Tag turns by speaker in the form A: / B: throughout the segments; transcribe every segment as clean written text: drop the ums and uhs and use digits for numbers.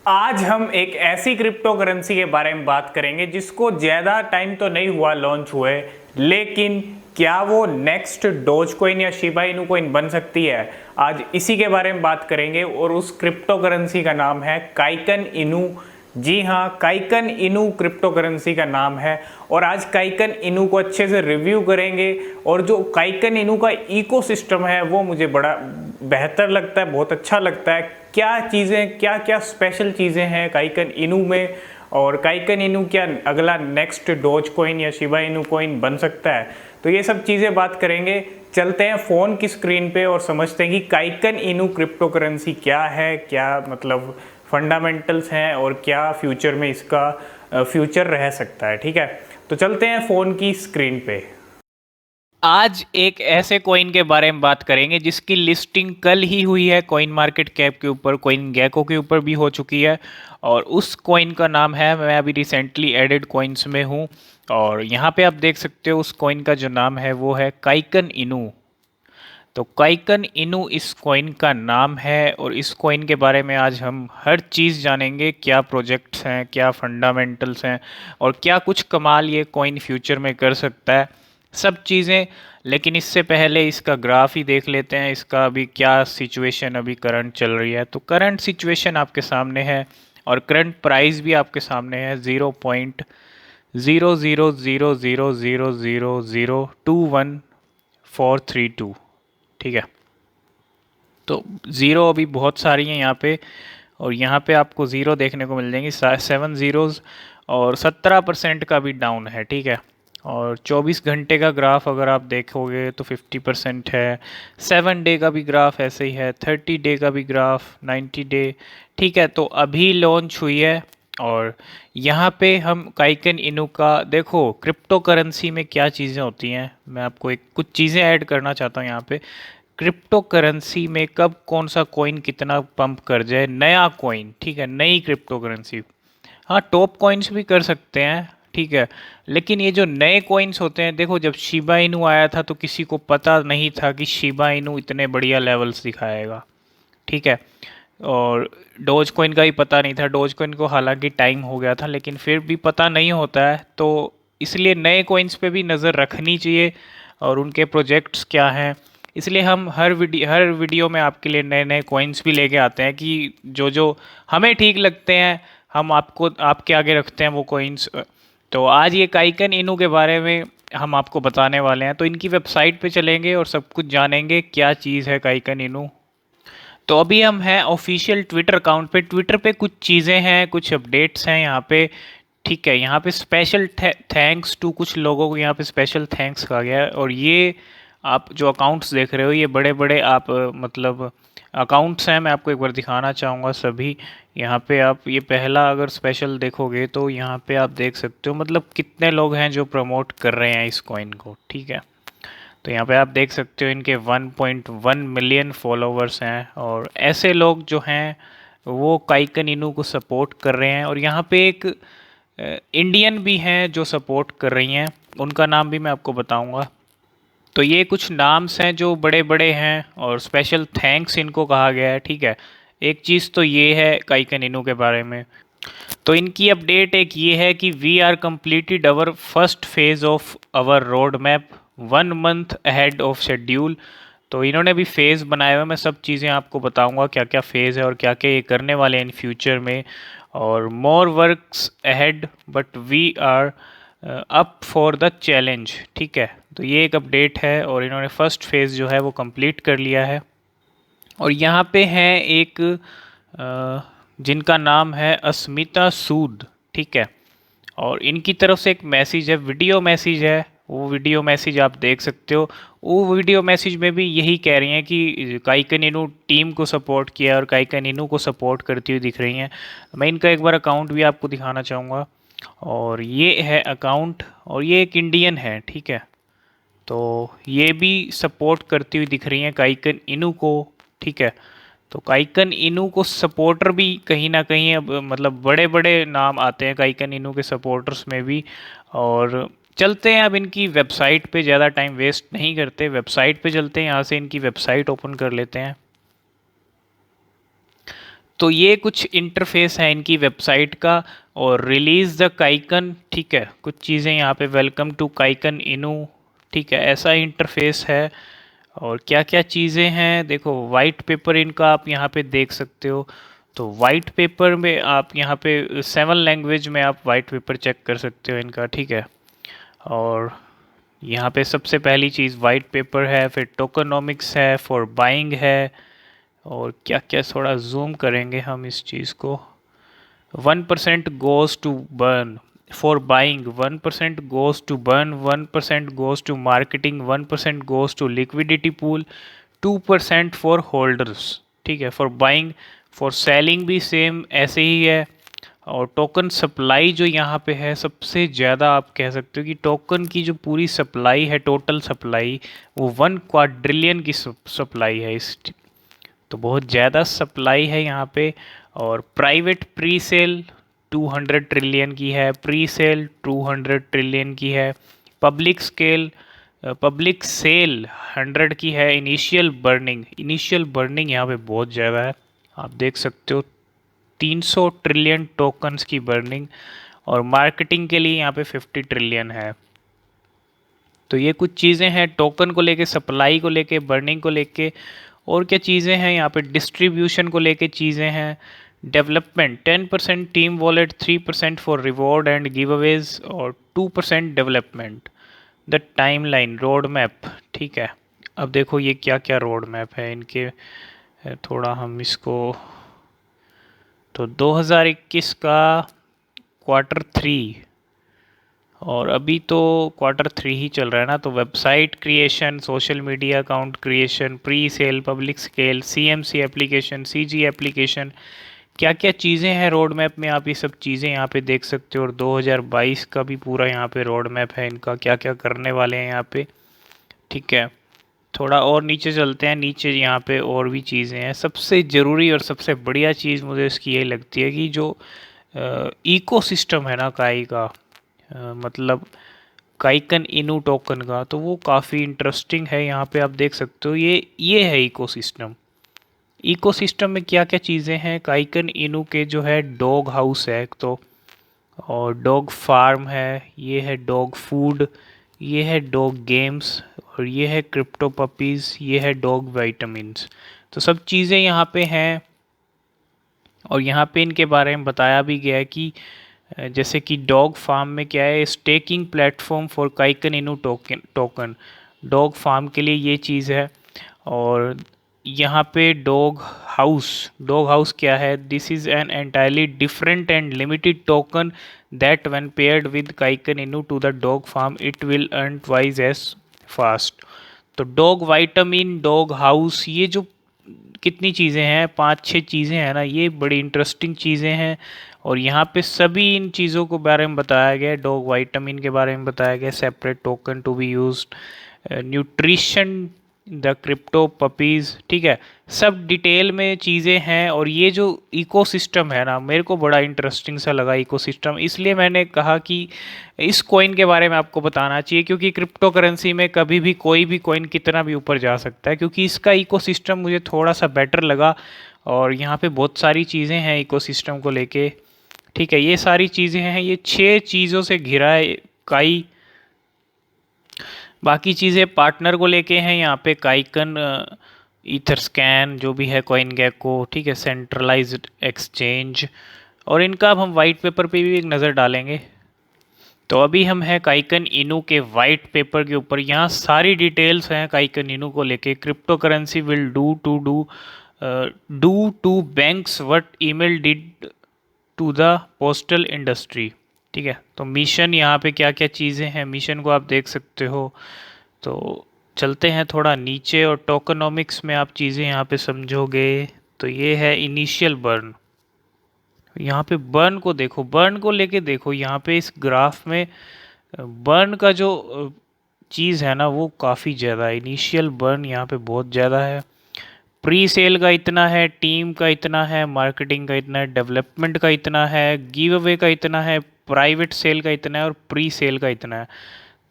A: आज हम एक ऐसी क्रिप्टो करेंसी के बारे में बात करेंगे जिसको ज़्यादा टाइम तो नहीं हुआ लॉन्च हुए, लेकिन क्या वो नेक्स्ट डोज कॉइन या शिबा इनू कॉइन बन सकती है। आज इसी के बारे में बात करेंगे और उस क्रिप्टो करेंसी का नाम है काइकन इनू। जी हाँ, काइकन इनू क्रिप्टो करेंसी का नाम है और आज काइकन इनू को अच्छे से रिव्यू करेंगे। और जो काइकन इनू का इकोसिस्टम है वो मुझे बड़ा बेहतर लगता है, बहुत अच्छा लगता है। क्या चीज़ें, क्या क्या स्पेशल चीज़ें हैं काइकन इनू में, और काइकन इनू क्या अगला नेक्स्ट डोज कॉइन या शिबा इनू कॉइन बन सकता है, तो ये सब चीज़ें बात करेंगे। चलते हैं फ़ोन की स्क्रीन पे और समझते हैं कि काइकन इनू क्रिप्टो करेंसी क्या है, क्या मतलब फंडामेंटल्स हैं और क्या फ्यूचर में इसका फ्यूचर रह सकता है। ठीक है, तो चलते हैं फ़ोन की स्क्रीन पे। आज एक ऐसे कॉइन के बारे में बात करेंगे जिसकी लिस्टिंग कल ही हुई है कॉइन मार्केट कैप के ऊपर, कॉइन गैको के ऊपर भी हो चुकी है। और उस कॉइन का नाम है, मैं अभी रिसेंटली एडेड कॉइन्स में हूँ और यहाँ पे आप देख सकते हो उस कॉइन का जो नाम है वो है काइकन इनू। तो काइकन इनू इस कॉइन का नाम है और इस कॉइन के बारे में आज हम हर चीज़ जानेंगे। क्या प्रोजेक्ट्स हैं, क्या फंडामेंटल्स हैं और क्या कुछ कमाल ये कॉइन फ्यूचर में कर सकता है, सब चीज़ें। लेकिन इससे पहले इसका ग्राफ ही देख लेते हैं, इसका अभी क्या सिचुएशन अभी करंट चल रही है। तो करंट सिचुएशन आपके सामने है और करंट प्राइस भी आपके सामने है 0.0000002142। ठीक है, तो ज़ीरो अभी बहुत सारी हैं यहाँ पे और यहाँ पे आपको ज़ीरो देखने को मिल जाएंगी, 7 ज़ीरोज़ और 17% का भी डाउन है। ठीक है, और 24 घंटे का ग्राफ अगर आप देखोगे तो 50% है। 7 डे का भी ग्राफ ऐसे ही है, 30 डे का भी ग्राफ, 90 डे। ठीक है, तो अभी लॉन्च हुई है और यहाँ पे हम काइकन इनू का देखो, क्रिप्टो करेंसी में क्या चीज़ें होती हैं, मैं आपको एक कुछ चीज़ें ऐड करना चाहता हूँ यहाँ पे। क्रिप्टो करेंसी में कब कौन सा कॉइन कितना पंप कर जाए, नया कॉइन, ठीक है, नई क्रिप्टो करेंसी, हाँ टॉप कॉइन्स भी कर सकते हैं। ठीक है, लेकिन ये जो नए कॉइन्स होते हैं, देखो जब शिबा इनू आया था तो किसी को पता नहीं था कि शिबा इनू इतने बढ़िया लेवल्स दिखाएगा। ठीक है, और डोज कॉइन का भी पता नहीं था, डोज कॉइन को हालांकि टाइम हो गया था लेकिन फिर भी पता नहीं होता है, तो इसलिए नए कॉइन्स पे भी नज़र रखनी चाहिए और उनके प्रोजेक्ट्स क्या हैं। इसलिए हम हर वीडियो में आपके लिए नए नए कॉइन्स भी लेके आते हैं कि जो जो हमें ठीक लगते हैं हम आपको आपके आगे रखते हैं वो कॉइन्स। तो आज ये काइकन इनू के बारे में हम आपको बताने वाले हैं, तो इनकी वेबसाइट पे चलेंगे और सब कुछ जानेंगे क्या चीज़ है काइकन इनू। तो अभी हम हैं ऑफिशियल ट्विटर अकाउंट पे, ट्विटर पे कुछ चीज़ें हैं, कुछ अपडेट्स हैं यहाँ पे। ठीक है, यहाँ पे स्पेशल थैंक्स टू कुछ लोगों को यहाँ पे स्पेशल थैंक्स कहा गया है। और ये आप जो अकाउंट्स देख रहे हो ये बड़े बड़े आप मतलब अकाउंट्स हैं, मैं आपको एक बार दिखाना चाहूँगा सभी। यहाँ पे आप ये पहला अगर स्पेशल देखोगे तो यहाँ पे आप देख सकते हो मतलब कितने लोग हैं जो प्रमोट कर रहे हैं इस कॉइन को। ठीक है, तो यहाँ पे आप देख सकते हो इनके 1.1 मिलियन फॉलोवर्स हैं और ऐसे लोग जो हैं वो काइकन इनू को सपोर्ट कर रहे हैं। और यहाँ पे एक इंडियन भी हैं जो सपोर्ट कर रही हैं, उनका नाम भी मैं आपको बताऊंगा। तो ये कुछ नाम्स हैं जो बड़े बड़े हैं और स्पेशल थैंक्स इनको कहा गया है। ठीक है, एक चीज़ तो ये है काइकन इनू के बारे में। तो इनकी अपडेट एक ये है कि we are completed our first phase of our road map 1 month ahead of schedule. तो इन्होंने भी फेज़ बनाए हुए, मैं सब चीज़ें आपको बताऊंगा क्या क्या फेज़ है और क्या क्या ये करने वाले हैं इन फ्यूचर में। और more works ahead but we are up for the challenge. ठीक है, तो ये एक अपडेट है और इन्होंने फर्स्ट फेज़ जो है वो कंप्लीट कर लिया है। और यहाँ पे हैं एक जिनका नाम है अस्मिता सूद। ठीक है, और इनकी तरफ से एक मैसेज है, वीडियो मैसेज है, वो वीडियो मैसेज आप देख सकते हो। वो वीडियो मैसेज में भी यही कह रही हैं कि काइकन इनू टीम को सपोर्ट किया और काइकन इनू को सपोर्ट करती हुई दिख रही हैं। मैं इनका एक बार अकाउंट भी आपको दिखाना चाहूँगा और ये है अकाउंट और ये एक इंडियन है। ठीक है, तो ये भी सपोर्ट करती हुई दिख रही हैं काइकन इनू को। ठीक है, तो काइकन इनू को सपोर्टर भी कहीं ना कहीं अब मतलब बड़े बड़े नाम आते हैं काइकन इनू के सपोर्टर्स में भी। और चलते हैं अब इनकी वेबसाइट पे, ज़्यादा टाइम वेस्ट नहीं करते, वेबसाइट पे चलते हैं, यहाँ से इनकी वेबसाइट ओपन कर लेते हैं। तो ये कुछ इंटरफेस है इनकी वेबसाइट का। और रिलीज़ द काइकन, ठीक है, कुछ चीज़ें यहाँ पे वेलकम टू काइकन इनू, ठीक है, ऐसा इंटरफेस है। और क्या क्या चीज़ें हैं देखो, वाइट पेपर इनका आप यहाँ पे देख सकते हो। तो वाइट पेपर में आप यहाँ पे 7 लैंग्वेज में आप वाइट पेपर चेक कर सकते हो इनका, ठीक है। और यहाँ पे सबसे पहली चीज़ वाइट पेपर है, फिर टोकनोमिक्स है, फॉर बाइंग है, और क्या क्या थोड़ा जूम करेंगे हम इस चीज़ को। 1% goes to burn for buying, 1% goes to burn, 1% goes to marketing, 1% goes to liquidity pool, 2% for holders, ठीक है। for buying, for selling भी सेम ऐसे ही है। और टोकन सप्लाई जो यहाँ पे है सबसे ज़्यादा, आप कह सकते हो कि टोकन की जो पूरी सप्लाई है, टोटल सप्लाई, वो 1 क्वाड्रिलियन की सप्लाई है इस, तो बहुत ज़्यादा सप्लाई है यहाँ पे। और प्राइवेट प्री सेल 200 ट्रिलियन की है, प्री सेल 200 ट्रिलियन की है, पब्लिक सेल 100 की है, इनिशियल बर्निंग यहाँ पे बहुत ज़्यादा है, आप देख सकते हो 300 ट्रिलियन टोकन्स की बर्निंग। और मार्केटिंग के लिए यहाँ पे 50 ट्रिलियन है। तो ये कुछ चीज़ें हैं टोकन को लेके, सप्लाई को लेके, बर्निंग को लेके। और क्या चीज़ें हैं यहाँ पे, डिस्ट्रीब्यूशन को लेके चीज़ें हैं। Development 10% team wallet, 3% for reward and give Awez, और 2% development. The timeline, road map, ठीक है। अब देखो ये क्या क्या रोड मैप है इनके, थोड़ा हम इसको, तो 2021 का Q3, और अभी तो Q3 ही चल रहा है ना। तो website creation, social media account creation, pre sale, public scale, CMC application, CG application, क्या क्या चीज़ें हैं रोड मैप में, आप ये सब चीज़ें यहाँ पे देख सकते हो। और 2022 का भी पूरा यहाँ पे रोड मैप है इनका, क्या क्या करने वाले हैं यहाँ पे, ठीक है। थोड़ा और नीचे चलते हैं, नीचे यहाँ पे और भी चीज़ें हैं। सबसे ज़रूरी और सबसे बढ़िया चीज़ मुझे इसकी यही लगती है कि जो इकोसिस्टम है ना काई का, मतलब काइकन इनू टोकन का, तो वो काफ़ी इंटरेस्टिंग है। यहाँ पे आप देख सकते हो ये है इकोसिस्टम। इकोसिस्टम में क्या क्या चीज़ें हैं, काइकन इनू के जो है डॉग हाउस है एक तो, और डॉग फार्म है, ये है डॉग फूड, ये है डॉग गेम्स, और ये है क्रिप्टो पपीज़, ये है डॉग वाइटामिन्स। तो सब चीज़ें यहाँ पे हैं। और यहाँ पे इनके बारे में बताया भी गया है कि जैसे कि डॉग फार्म में क्या है, स्टेकिंग प्लेटफॉर्म फॉर काइकन इनू टोकन, डॉग फार्म के लिए ये चीज़ है। और यहाँ पे डॉग हाउस क्या है, this is an entirely different and limited token that when paired with Kaikan Inu to the dog farm it will earn twice as fast. तो डॉग वाइटामिन, डॉग हाउस, ये जो कितनी चीज़ें हैं, 5-6 चीज़ें हैं ना, ये बड़ी इंटरेस्टिंग चीज़ें हैं। और यहाँ पे सभी इन चीज़ों को बारे में बताया गया है, डॉग वाइटामिन के बारे में बताया गया, separate token to be used, nutrition, the crypto puppies, ठीक है, सब डिटेल में चीज़ें हैं। और ये जो इकोसिस्टम है ना, मेरे को बड़ा इंटरेस्टिंग सा लगा इकोसिस्टम, इसलिए मैंने कहा कि इस कॉइन के बारे में आपको बताना चाहिए, क्योंकि क्रिप्टो करेंसी में कभी भी कोई भी कॉइन कितना भी ऊपर जा सकता है, क्योंकि इसका इकोसिस्टम मुझे थोड़ा सा बेटर लगा। और यहाँ पे बहुत सारी चीज़ें हैं इकोसिस्टम को लेके, ठीक है। ये सारी चीज़ें हैं, ये 6 चीज़ों से घिरा है काई। बाकी चीज़ें पार्टनर को लेके हैं यहाँ पे, काइकन, ईथर स्कैन जो भी है, कॉइन गेको, ठीक है, सेंट्रलाइज्ड एक्सचेंज। और इनका अब हम वाइट पेपर पे भी एक नज़र डालेंगे। तो अभी हम हैं काइकन इनू के वाइट पेपर के ऊपर, यहाँ सारी डिटेल्स हैं काइकन इनू को लेके। Crypto currency will do to banks what email did to the postal industry, ठीक है। तो मिशन यहाँ पे क्या क्या चीज़ें हैं, मिशन को आप देख सकते हो। तो चलते हैं थोड़ा नीचे, और टोकनोमिक्स में आप चीज़ें यहाँ पे समझोगे। तो ये है इनिशियल बर्न, यहाँ पे बर्न को देखो, बर्न को लेके देखो, यहाँ पे इस ग्राफ में बर्न का जो चीज़ है ना वो काफ़ी ज़्यादा है। इनिशियल बर्न यहाँ पे बहुत ज़्यादा है, प्री सेल का इतना है, टीम का इतना है, मार्केटिंग का इतना है, डेवलपमेंट का इतना है, गिव अवे का इतना है, प्राइवेट सेल का इतना है, और प्री सेल का इतना है।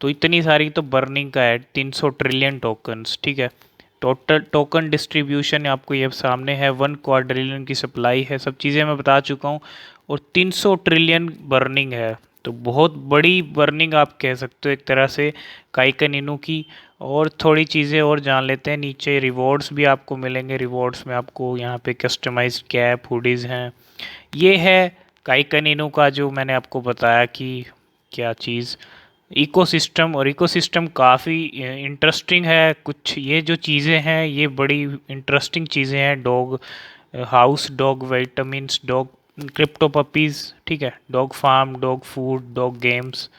A: तो इतनी सारी तो बर्निंग का है, 300 ट्रिलियन टोकन्स, ठीक है। टोटल टोकन डिस्ट्रीब्यूशन आपको ये सामने है, 1 क्वाड्रिलियन की सप्लाई है, सब चीज़ें मैं बता चुका हूँ, और 300 ट्रिलियन बर्निंग है। तो बहुत बड़ी बर्निंग आप कह सकते हो एक तरह से काइकन इनू की। और थोड़ी चीज़ें और जान लेते हैं, नीचे रिवॉर्ड्स भी आपको मिलेंगे। रिवॉर्ड्स में आपको यहाँ पे कस्टमाइज्ड कैप हुडीज़ हैं। ये है काइकन इनू का जो मैंने आपको बताया कि क्या चीज़ इकोसिस्टम, और इकोसिस्टम काफ़ी इंटरेस्टिंग है। कुछ ये जो चीज़ें हैं ये बड़ी इंटरेस्टिंग चीज़ें हैं। Dog house, dog vitamins, dog crypto puppies, ठीक है, dog farm, dog food, dog games,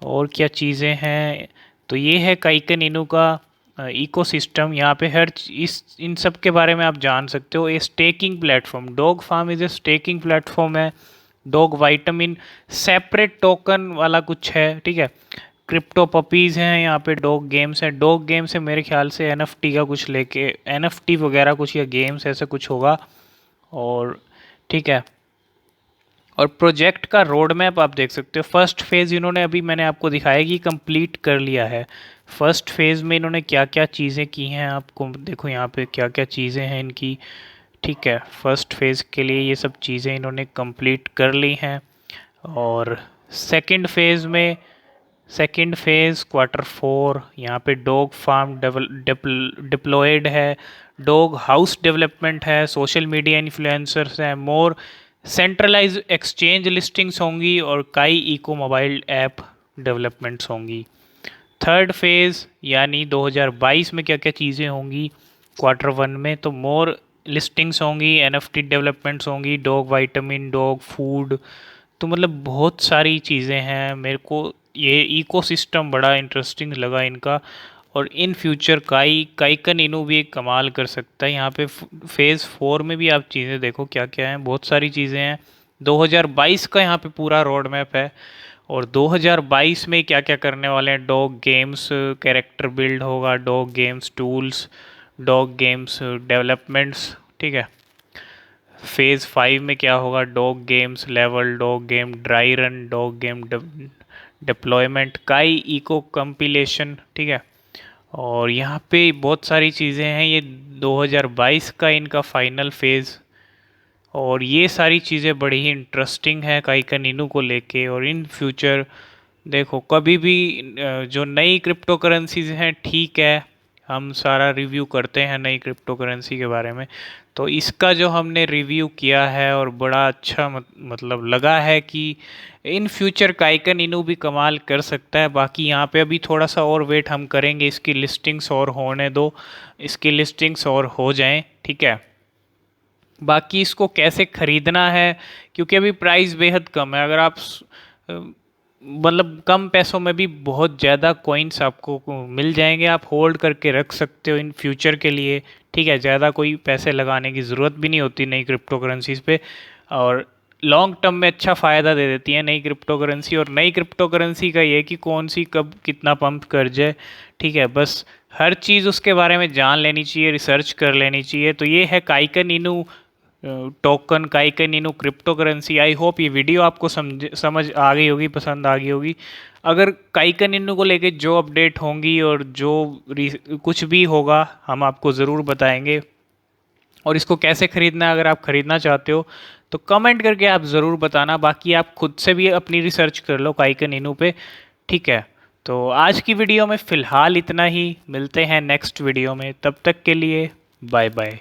A: और क्या चीज़ें हैं। तो ये है काइकन इनू का इकोसिस्टम। यहाँ पे हर इस इन सब के बारे में आप जान सकते हो। ये staking platform, dog farm is a staking platform है। डॉग वाइटामिन सेपरेट टोकन वाला कुछ है, ठीक है। क्रिप्टो पपीज़ हैं, यहाँ पे डॉग गेम्स हैं। डॉग गेम्स है मेरे ख्याल से एनएफटी का कुछ लेके, एनएफटी वगैरह कुछ, या गेम्स ऐसा कुछ होगा। और ठीक है, और प्रोजेक्ट का रोड मैप आप देख सकते हो। फर्स्ट फेज़ इन्होंने अभी मैंने आपको दिखाया कि कंप्लीट कर लिया है। फर्स्ट फेज़ में इन्होंने क्या क्या चीज़ें की हैं आपको देखो यहाँ पे क्या क्या चीज़ें हैं इनकी, ठीक है। फर्स्ट फेज़ के लिए ये सब चीज़ें इन्होंने कंप्लीट कर ली हैं। और सेकंड फेज़ में, सेकंड फेज़ Q4, यहाँ पे डॉग फार्म डिप्लॉयड है, डॉग हाउस डेवलपमेंट है, सोशल मीडिया इन्फ्लुएंसर्स हैं, मोर सेंट्रलाइज एक्सचेंज लिस्टिंग्स होंगी, और काई इको मोबाइल ऐप डेवलपमेंट्स होंगी। थर्ड फेज़ यानी 2022 में क्या क्या चीज़ें होंगी Q1 में, तो मोर लिस्टिंग्स होंगी, एनएफटी डेवलपमेंट्स होंगी, डॉग वाइटामिन, डॉग फूड, तो मतलब बहुत सारी चीज़ें हैं। मेरे को ये इकोसिस्टम बड़ा इंटरेस्टिंग लगा इनका। और इन फ्यूचर काइकन इनू भी एक कमाल कर सकता है। यहाँ पे फेज़ 4 में भी आप चीज़ें देखो क्या क्या हैं, बहुत सारी चीज़ें हैं। 2022 का यहाँ पे पूरा रोड मैप है, और 2022 में क्या क्या करने वाले हैं। डॉग गेम्स कैरेक्टर बिल्ड होगा, dog games tools, dog games developments, ठीक है। फेज़ 5 में क्या होगा, dog games level, dog game dry run, dog game deployment, काई इको कंपिलेशन, ठीक है। और यहाँ पे बहुत सारी चीज़ें हैं। ये 2022 का इनका फाइनल फेज़, और ये सारी चीज़ें बड़ी ही इंटरेस्टिंग है काइकन इनू को लेके। और इन फ्यूचर देखो कभी भी जो नई क्रिप्टो करेंसीज हैं, ठीक है, हम सारा रिव्यू करते हैं नई क्रिप्टो करेंसी के बारे में, तो इसका जो हमने रिव्यू किया है और बड़ा अच्छा मतलब लगा है कि इन फ्यूचर काइकन इनू भी कमाल कर सकता है। बाकी यहाँ पे अभी थोड़ा सा और वेट हम करेंगे, इसकी लिस्टिंग्स और होने दो, इसकी लिस्टिंग्स और हो जाएं, ठीक है। बाकी इसको कैसे ख़रीदना है, क्योंकि अभी प्राइस बेहद कम है। अगर आप मतलब कम पैसों में भी बहुत ज़्यादा कॉइन्स आपको मिल जाएंगे, आप होल्ड करके रख सकते हो इन फ्यूचर के लिए, ठीक है। ज़्यादा कोई पैसे लगाने की ज़रूरत भी नहीं होती नई क्रिप्टो करेंसीज़ पे, और लॉन्ग टर्म में अच्छा फ़ायदा दे देती है नई क्रिप्टो करेंसी। और नई क्रिप्टो करेंसी का ये कि कौन सी कब कितना पंप कर जाए, ठीक है, बस हर चीज़ उसके बारे में जान लेनी चाहिए, रिसर्च कर लेनी चाहिए। तो ये है काइकन इनू टोकन, काइकन इनू क्रिप्टो करेंसी। आई होप ये वीडियो आपको समझ आ गई होगी, पसंद आ गई होगी। अगर काइकन इनू को लेके जो अपडेट होंगी और जो कुछ भी होगा हम आपको ज़रूर बताएंगे। और इसको कैसे ख़रीदना है, अगर आप ख़रीदना चाहते हो तो कमेंट करके आप ज़रूर बताना। बाकी आप खुद से भी अपनी रिसर्च कर लो काइकन इनू पे, ठीक है। तो आज की वीडियो में फ़िलहाल इतना ही, मिलते हैं नेक्स्ट वीडियो में, तब तक के लिए बाय बाय।